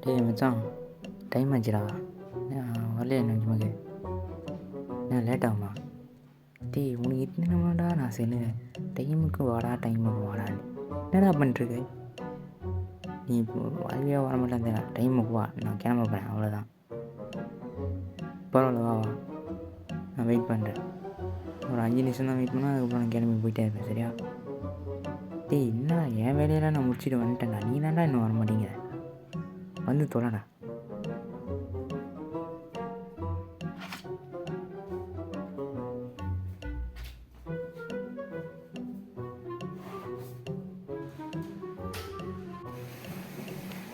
டேய் மச்சான், டைம் ஆச்சுடா. வரலையா என்ன ஜிம்முக்கு? என்ன லேட் ஆகுமா? டேய் உனக்கு இத்தனை நேரமாடா நான் சொல்லுவேன், டைமுக்கு வாடா டைமுக்கு வாடான்னு. என்னடா பண்ணிட்டுருக்க? நீ இப்போ வாழ்வியா வர மாட்டேன் தெரியல. டைமுக்கு வா, நான் கிளம்ப போகிறேன், அவ்வளோதான். பரவாயில்ல, வா வா, நான் வெயிட் பண்ணுறேன். ஒரு 5 நிமிஷம் தான் வெயிட் பண்ணால் அதுக்கப்புறம் நான் கிளம்பி போயிட்டே இருப்பேன், சரியா? டேய் என்னடா, என் வேலையெல்லாம் நான் முடிச்சுட்டு வந்துட்டேன்டா, நீ தான்டா இன்னும் வர மாட்டேங்கிற. வந்து தொலைடா.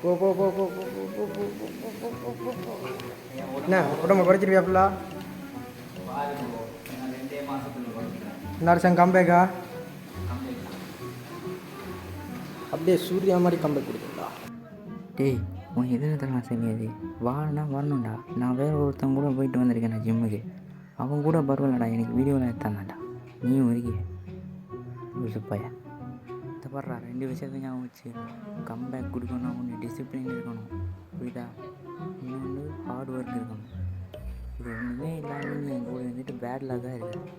போ போ போ போ போ போ போ போ போ போ போ போ. என்ன உடம்பு குறைச்சிருவியா ஃபுல்லாக? இந்த வருஷம் கம்பேக்கா? அப்படியே சூர்யா மாதிரி கம்பேக் கொடுக்குறா. டேய் உன் எதிர்த்தலாம் சரியாது. வானா வரணும்டா. நான் வேறு ஒருத்தன் கூட போயிட்டு வந்திருக்கேன் நான் ஜிம்முக்கு. அவன் கூட பரவாயில்லடா, எனக்கு வீடியோவில் எடுத்தான்டா. நீயும் இருக்கே பைய. இதை பாடுறா, 2 விஷயத்தையும் ஞாபகம் வச்சு. கம்பேக் கொடுக்கணும், ஒன்று டிசிப்ளின் இருக்கணும், புரியுதா? இன்னொன்று ஹார்ட் ஒர்க் இருக்கணும். இது ஒன்றுமே இல்லாமல் நீ என் கூட வந்துட்டு பேட் லக்காக இருக்குது.